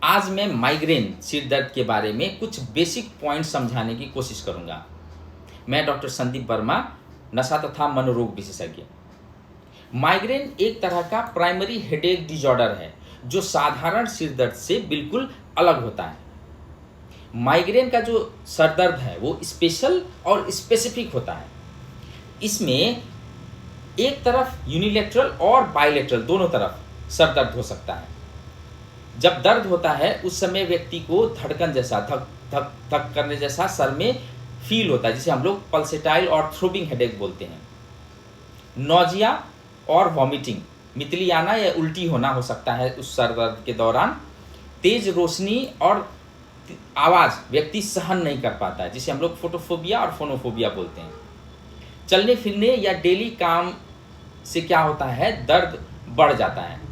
आज मैं माइग्रेन सिर दर्द के बारे में कुछ बेसिक पॉइंट समझाने की कोशिश करूंगा। मैं डॉक्टर संदीप वर्मा, नशा तथा मनोरोग विशेषज्ञ। माइग्रेन एक तरह का प्राइमरी हेडेक डिसऑर्डर है जो साधारण सिर दर्द से बिल्कुल अलग होता है। माइग्रेन का जो सर दर्द है वो स्पेशल और स्पेसिफिक होता है। इसमें एक तरफ यूनिलैटरल और बाइलेटरल दोनों तरफ सर दर्द हो सकता है। जब दर्द होता है उस समय व्यक्ति को धड़कन जैसा धक धक धक करने जैसा सर में फील होता है, जिसे हम लोग पल्सेटाइल और थ्रोबिंग हेडेक बोलते हैं। नौजिया और वॉमिटिंग, मितली आना या उल्टी होना हो सकता है उस सर दर्द के दौरान। तेज रोशनी और आवाज़ व्यक्ति सहन नहीं कर पाता है, जिसे हम लोग फोटोफोबिया और फोनोफोबिया बोलते हैं। चलने फिरने या डेली काम से क्या होता है, दर्द बढ़ जाता है।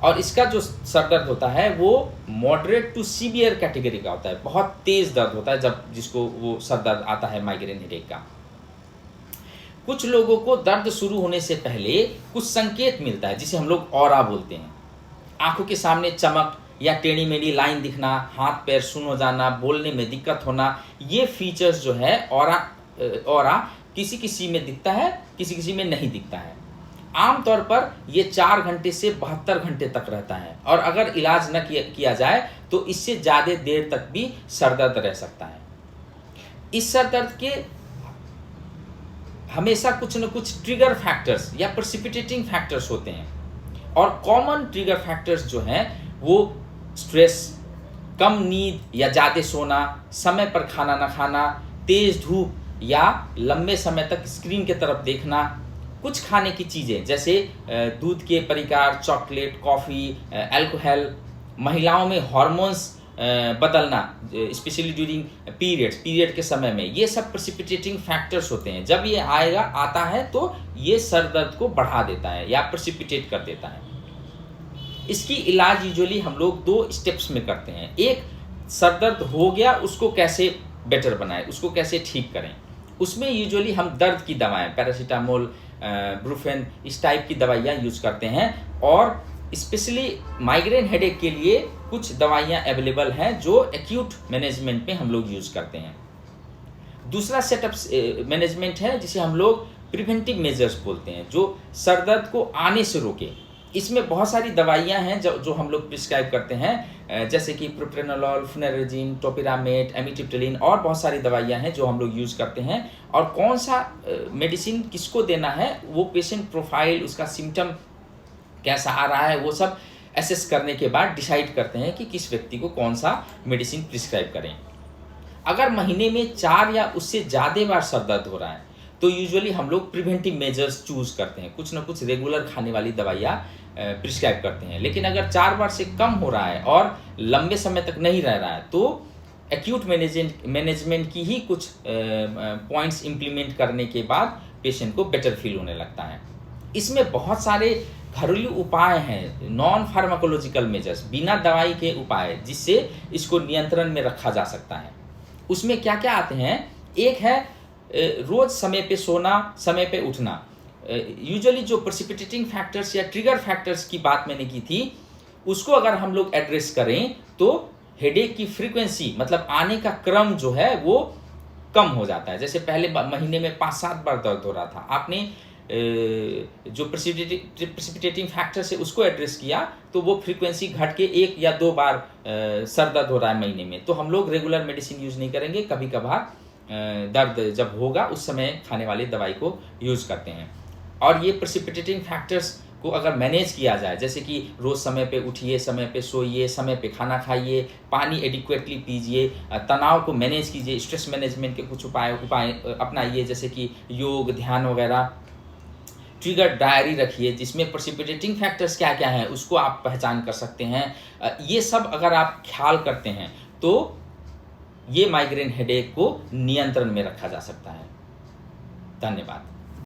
और इसका जो सर दर्द होता है वो मॉडरेट टू सीवियर कैटेगरी का होता है, बहुत तेज दर्द होता है जब जिसको वो सर दर्द आता है माइग्रेन हेडेक का। कुछ लोगों को दर्द शुरू होने से पहले कुछ संकेत मिलता है, जिसे हम लोग ऑरा बोलते हैं। आंखों के सामने चमक या टेढ़ी मेढ़ी लाइन दिखना, हाथ पैर सुन्न हो जाना, बोलने में दिक्कत होना, ये फीचर्स जो है ऑरा किसी किसी में दिखता है, किसी किसी में नहीं दिखता है। आमतौर पर ये 4 घंटे से 72 घंटे तक रहता है और अगर इलाज न किया जाए तो इससे ज़्यादा देर तक भी सर दर्द रह सकता है। इस सर दर्द के हमेशा कुछ न कुछ ट्रिगर फैक्टर्स या प्रेसिपिटेटिंग फैक्टर्स होते हैं, और कॉमन ट्रिगर फैक्टर्स जो हैं वो स्ट्रेस, कम नींद या ज़्यादा सोना, समय पर खाना न खाना, तेज़ धूप या लंबे समय तक स्क्रीन की तरफ देखना, कुछ खाने की चीज़ें जैसे दूध के परिकार, चॉकलेट, कॉफ़ी, अल्कोहल, महिलाओं में हार्मोन्स बदलना स्पेशली ड्यूरिंग पीरियड के समय में, ये सब प्रेसिपिटेटिंग फैक्टर्स होते हैं। जब ये आता है तो ये सर दर्द को बढ़ा देता है या प्रेसिपिटेट कर देता है। इसकी इलाज यूजुअली हम लोग 2 स्टेप्स में करते हैं। एक, सर दर्द हो गया उसको कैसे बेटर बनाएं, उसको कैसे ठीक करें। उसमें यूजुअली हम दर्द की दवाएं, पैरासीटामोल, ब्रूफेन, इस टाइप की दवाइयाँ यूज़ करते हैं। और स्पेशली माइग्रेन हेडेक के लिए कुछ दवाइयाँ अवेलेबल हैं जो एक्यूट मैनेजमेंट में हम लोग यूज़ करते हैं। दूसरा सेटअप मैनेजमेंट है जिसे हम लोग प्रिवेंटिव मेजर्स बोलते हैं, जो सर दर्द को आने से रोके। इसमें बहुत सारी दवाइयाँ हैं जो हम लोग प्रिस्क्राइब करते हैं, जैसे कि प्रोप्रेनोलॉल, फ्लुनेरेजिन, टोपिरामेट, एमिट्रिप्टिलिन और बहुत सारी दवाइयाँ हैं जो हम लोग यूज़ करते हैं। और कौन सा मेडिसिन किसको देना है, वो पेशेंट प्रोफाइल, उसका सिम्टम कैसा आ रहा है, वो सब एसेस करने के बाद डिसाइड करते हैं कि किस व्यक्ति को कौन सा मेडिसिन प्रिस्क्राइब करें। अगर महीने में 4 या उससे ज़्यादा बार सर दर्द हो रहा है तो यूजुअली हम लोग प्रिवेंटिव मेजर्स चूज़ करते हैं, कुछ ना कुछ रेगुलर खाने वाली दवाइयाँ प्रिस्क्राइब करते हैं। लेकिन अगर 4 बार से कम हो रहा है और लंबे समय तक नहीं रह रहा है तो एक्यूट मैनेजमेंट की ही कुछ पॉइंट्स इम्प्लीमेंट करने के बाद पेशेंट को बेटर फील होने लगता है। इसमें बहुत सारे घरेलू उपाय हैं, नॉन फार्माकोलॉजिकल मेजर्स, बिना दवाई के उपाय, जिससे इसको नियंत्रण में रखा जा सकता है। उसमें क्या क्या आते हैं, एक है रोज़ समय पे सोना, समय पे उठना। यूजुअली जो प्रेसिपिटेटिंग फैक्टर्स या ट्रिगर फैक्टर्स की बात मैंने की थी, उसको अगर हम लोग एड्रेस करें तो हेडेक की फ्रीक्वेंसी, मतलब आने का क्रम जो है वो कम हो जाता है। जैसे पहले महीने में 5-7 बार दर्द हो रहा था, आपने जो प्रेसिपिटेटिंग फैक्टर से उसको एड्रेस किया तो वो फ्रीक्वेंसी घट के 1 या 2 बार सर दर्द हो रहा है महीने में, तो हम लोग रेगुलर मेडिसिन यूज़ नहीं करेंगे। कभी कभार दर्द जब होगा उस समय खाने वाली दवाई को यूज़ करते हैं। और ये प्रेसिपिटेटिंग फैक्टर्स को अगर मैनेज किया जाए, जैसे कि रोज़ समय पे उठिए, समय पे सोइए, समय पे खाना खाइए, पानी एडिक्वेटली पीजिए, तनाव को मैनेज कीजिए, स्ट्रेस मैनेजमेंट के कुछ उपाय अपनाइए, जैसे कि योग, ध्यान वगैरह। ट्रिगर डायरी रखिए जिसमें प्रेसिपिटेटिंग फैक्टर्स क्या क्या हैं उसको आप पहचान कर सकते हैं। ये सब अगर आप ख्याल करते हैं तो ये माइग्रेन हेडेक को नियंत्रण में रखा जा सकता है। धन्यवाद।